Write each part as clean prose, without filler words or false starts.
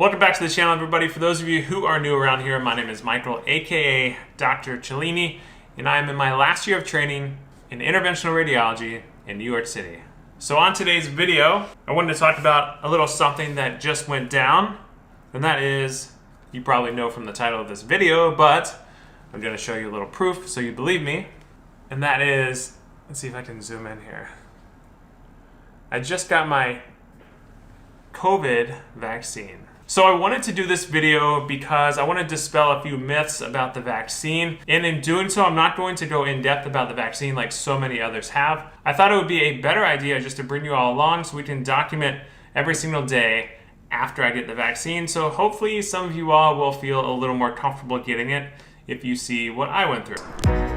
Welcome back to the channel, everybody. For those of you who are new around here, my name is Michael, aka Dr. Cellini, and I am in my last year of training in interventional radiology in New York City. So on today's video, I wanted to talk about a little something that just went down, and that is, you probably know from the title of this video, but I'm going to show you a little proof so you believe me, and that is, let's see if I can zoom in here. I just got my COVID vaccine. So I wanted to do this video because I want to dispel a few myths about the vaccine, and in doing so I'm not going to go in depth about the vaccine like so many others have. I thought it would be a better idea just to bring you all along so we can document every single day after I get the vaccine, so hopefully some of you all will feel a little more comfortable getting it if you see what I went through.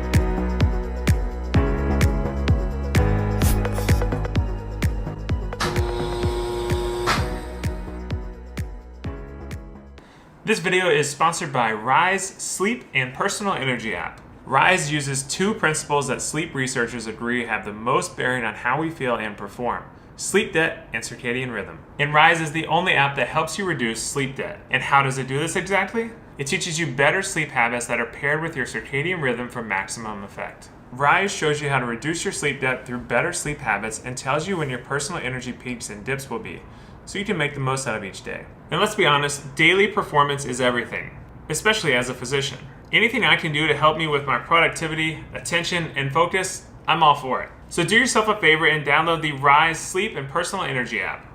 This video is sponsored by Rise Sleep and Personal Energy app. Rise uses two principles that sleep researchers agree have the most bearing on how we feel and perform: sleep debt and circadian rhythm. And Rise is the only app that helps you reduce sleep debt. And how does it do this exactly? It teaches you better sleep habits that are paired with your circadian rhythm for maximum effect. Rise shows you how to reduce your sleep debt through better sleep habits and tells you when your personal energy peaks and dips will be, so you can make the most out of each day. And let's be honest, daily performance is everything, especially as a physician. Anything I can do to help me with my productivity, attention, and focus, I'm all for it. So do yourself a favor and download the Rise Sleep and Personal Energy app.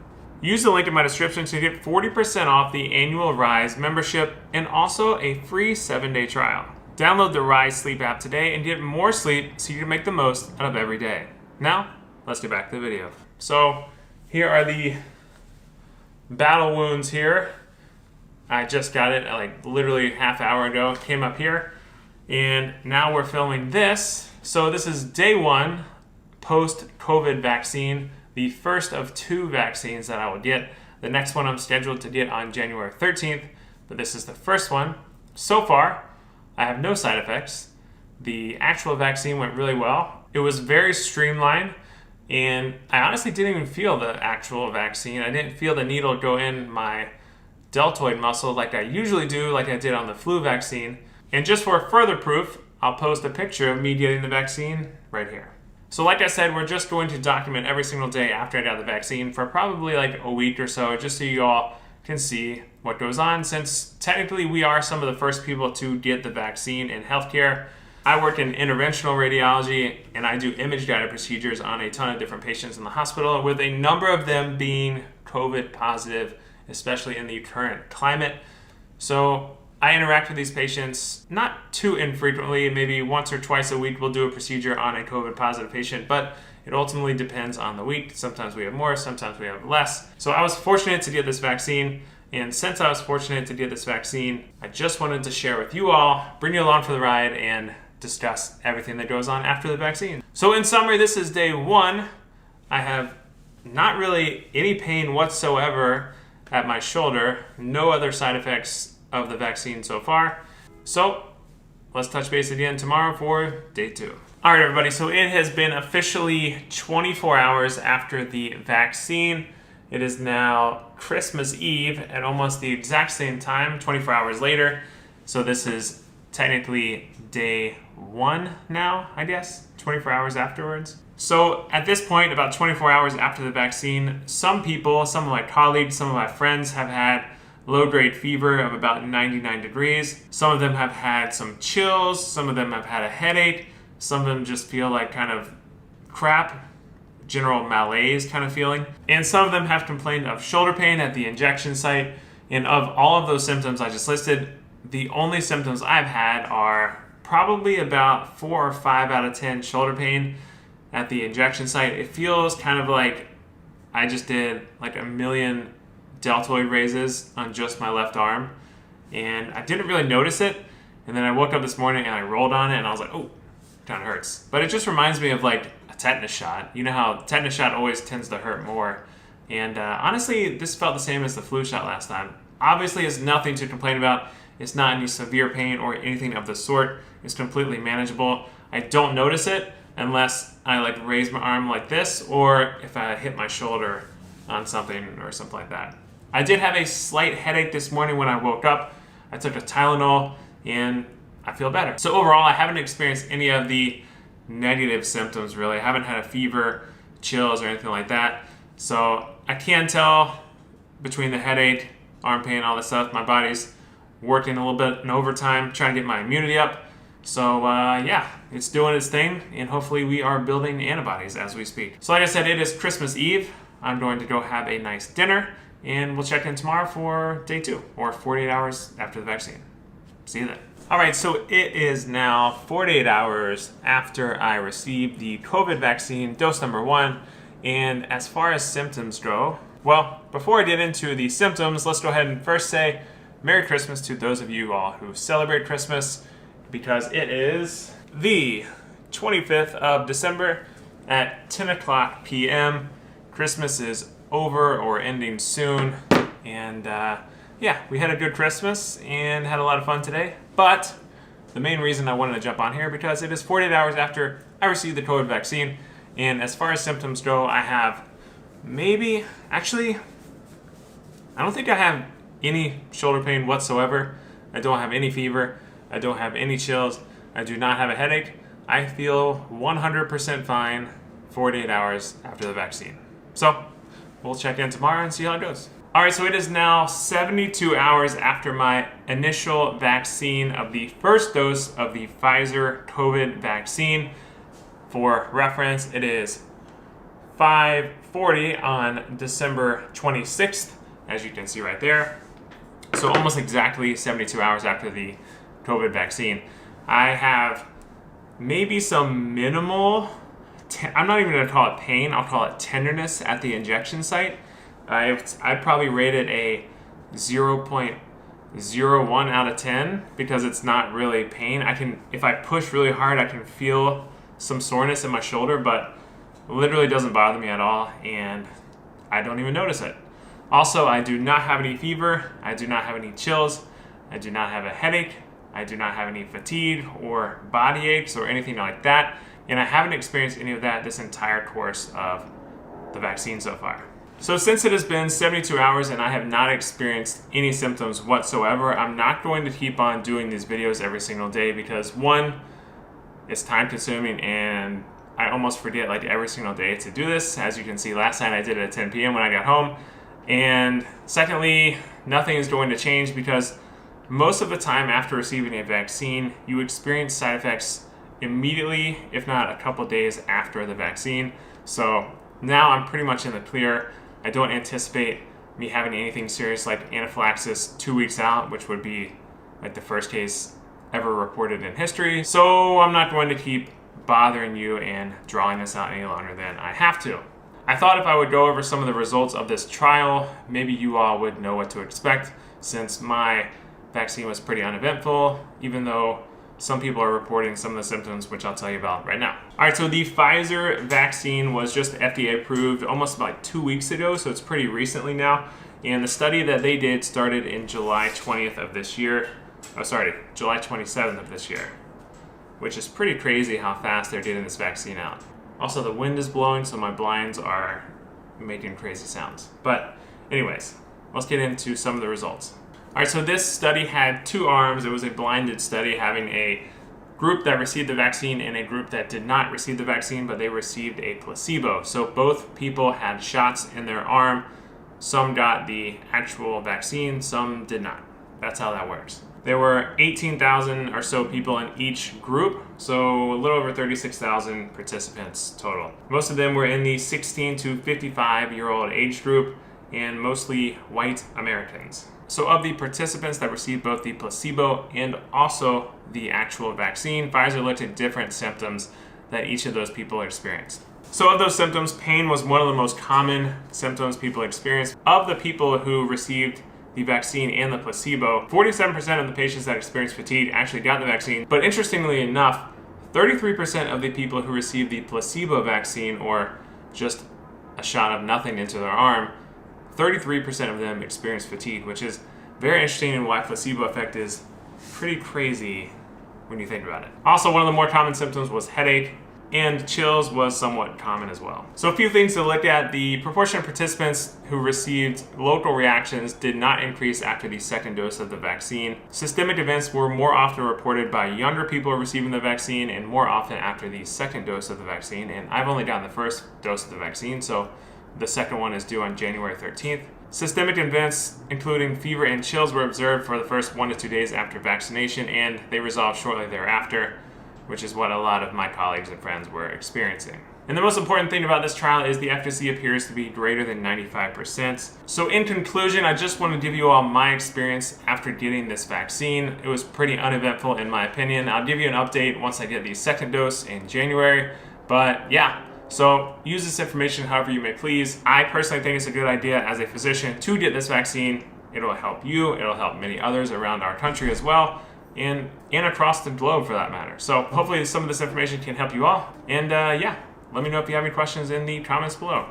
Use the link in my description to get 40% off the annual Rise membership and also a free 7-day trial. Download the Rise Sleep app today and get more sleep so you can make the most out of every day. Now, let's get back to the video. So here are the battle wounds here. I just got it like literally half hour ago. Came up here, and now we're filming this. So this is day one post-COVID vaccine, the first of 2 vaccines that I will get. The next one I'm scheduled to get on January 13th, but this is the first one. So far, I have no side effects. The actual vaccine went really well. It was very streamlined, and I honestly didn't even feel the actual vaccine. I didn't feel the needle go in my deltoid muscle like I usually do, like I did on the flu vaccine. And just for further proof, I'll post a picture of me getting the vaccine right here. So like I said, we're just going to document every single day after I got the vaccine for probably like a week or so, just so you all can see what goes on, since technically we are some of the first people to get the vaccine in healthcare. I work in interventional radiology, and I do image-guided procedures on a ton of different patients in the hospital, with a number of them being COVID positive, especially in the current climate. So I interact with these patients not too infrequently. Maybe once or twice a week we'll do a procedure on a COVID positive patient, but it ultimately depends on the week. Sometimes we have more, sometimes we have less. So I was fortunate to get this vaccine. And since I was fortunate to get this vaccine, I just wanted to share with you all, bring you along for the ride, and discuss everything that goes on after the vaccine. So in summary, this is day one. I have not really any pain whatsoever at my shoulder, no other side effects of the vaccine so far. So let's touch base again tomorrow for day 2. All right, everybody, so it has been officially 24 hours after the vaccine. It is now Christmas Eve at almost the exact same time, 24 hours later. So this is technically day 1 now, I guess, 24 hours afterwards. So at this point, about 24 hours after the vaccine, some people, some of my colleagues, some of my friends have had low-grade fever of about 99 degrees. Some of them have had some chills. Some of them have had a headache. Some of them just feel like kind of crap, general malaise kind of feeling. And some of them have complained of shoulder pain at the injection site. And of all of those symptoms I just listed, the only symptoms I've had are probably about 4 or 5 out of 10 shoulder pain at the injection site. It feels kind of like I just did like a million deltoid raises on just my left arm, and I didn't really notice it. And then I woke up this morning and I rolled on it and I was like, oh, kind of hurts. But it just reminds me of like a tetanus shot. You know how tetanus shot always tends to hurt more. And honestly, this felt the same as the flu shot last time. Obviously, it's nothing to complain about. It's not any severe pain or anything of the sort. It's completely manageable. I don't notice it unless I like raise my arm like this, or if I hit my shoulder on something or something like that. I did have a slight headache this morning when I woke up. I took a Tylenol and I feel better. So overall, I haven't experienced any of the negative symptoms really. I haven't had a fever, chills, or anything like that. So I can tell between the headache, arm pain, all this stuff, my body's working a little bit in overtime, trying to get my immunity up. So yeah, it's doing its thing, and hopefully we are building antibodies as we speak. So like I said, it is Christmas Eve. I'm going to go have a nice dinner, and we'll check in tomorrow for day 2, or 48 hours after the vaccine. See you then. All right, so it is now 48 hours after I received the COVID vaccine, dose number 1, and as far as symptoms go, well, before I get into the symptoms, let's go ahead and first say Merry Christmas to those of you all who celebrate Christmas, because it is the 25th of December at 10 o'clock p.m. Christmas is over or ending soon, and yeah, we had a good Christmas and had a lot of fun today, but the main reason I wanted to jump on here because it is 48 hours after I received the COVID vaccine, and as far as symptoms go, I have actually, I don't think I have any shoulder pain whatsoever. I don't have any fever. I don't have any chills. I do not have a headache. I feel 100% fine 48 hours after the vaccine. So we'll check in tomorrow and see how it goes. All right, so it is now 72 hours after my initial vaccine of the first dose of the Pfizer COVID vaccine. For reference, it is 5:40 on December 26th, as you can see right there. So almost exactly 72 hours after the COVID vaccine. I have maybe some minimal, I'm not even going to call it pain, I'll call it tenderness at the injection site. I'd probably rate it a 0.01 out of 10 because it's not really pain. If I push really hard, I can feel some soreness in my shoulder, but literally doesn't bother me at all, and I don't even notice it. Also, I do not have any fever, I do not have any chills, I do not have a headache, I do not have any fatigue or body aches or anything like that, and I haven't experienced any of that this entire course of the vaccine so far. So since it has been 72 hours and I have not experienced any symptoms whatsoever, I'm not going to keep on doing these videos every single day because one, it's time consuming and I almost forget like every single day to do this. As you can see, last night I did it at 10 p.m. when I got home. And secondly, nothing is going to change because most of the time after receiving a vaccine, you experience side effects immediately, if not a couple days after the vaccine. So now I'm pretty much in the clear. I don't anticipate me having anything serious like anaphylaxis 2 weeks out, which would be like the first case ever reported in history. So I'm not going to keep bothering you and drawing this out any longer than I have to. I thought if I would go over some of the results of this trial, maybe you all would know what to expect since my vaccine was pretty uneventful, even though some people are reporting some of the symptoms, which I'll tell you about right now. All right, so the Pfizer vaccine was just FDA approved almost about 2 weeks ago, so it's pretty recently now. And the study that they did started in July 20th of this year. July 27th of this year, which is pretty crazy how fast they're getting this vaccine out. Also, the wind is blowing, so my blinds are making crazy sounds. But anyways, let's get into some of the results. All right, so this study had 2 arms. It was a blinded study having a group that received the vaccine and a group that did not receive the vaccine, but they received a placebo. So both people had shots in their arm. Some got the actual vaccine, some did not. That's how that works. There were 18,000 or so people in each group, so a little over 36,000 participants total. Most of them were in the 16 to 55-year-old age group and mostly white Americans. So of the participants that received both the placebo and also the actual vaccine, Pfizer looked at different symptoms that each of those people experienced. So of those symptoms, pain was one of the most common symptoms people experienced. Of the people who received the vaccine and the placebo, 47% of the patients that experienced fatigue actually got the vaccine. But interestingly enough, 33% of the people who received the placebo vaccine, or just a shot of nothing into their arm, 33% of them experienced fatigue, which is very interesting and why placebo effect is pretty crazy when you think about it. Also, one of the more common symptoms was headache. and chills was somewhat common as well. So a few things to look at: the proportion of participants who received local reactions did not increase after the second dose of the vaccine. Systemic events were more often reported by younger people receiving the vaccine and more often after the second dose of the vaccine. And I've only gotten the first dose of the vaccine, so the second one is due on January 13th. Systemic events, including fever and chills, were observed for the first 1 to 2 days after vaccination, and they resolved shortly thereafter, which is what a lot of my colleagues and friends were experiencing. And the most important thing about this trial is the efficacy appears to be greater than 95%. So in conclusion, I just want to give you all my experience after getting this vaccine. It was pretty uneventful in my opinion. I'll give you an update once I get the second dose in January. But yeah, so use this information however you may please. I personally think it's a good idea as a physician to get this vaccine. It'll help you, it'll help many others around our country as well, and across the globe for that matter. So hopefully some of this information can help you all. And yeah, let me know if you have any questions in the comments below.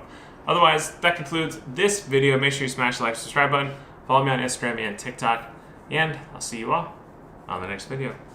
Otherwise, that concludes this video. Make sure you smash the like, subscribe button, follow me on Instagram and TikTok, and I'll see you all on the next video.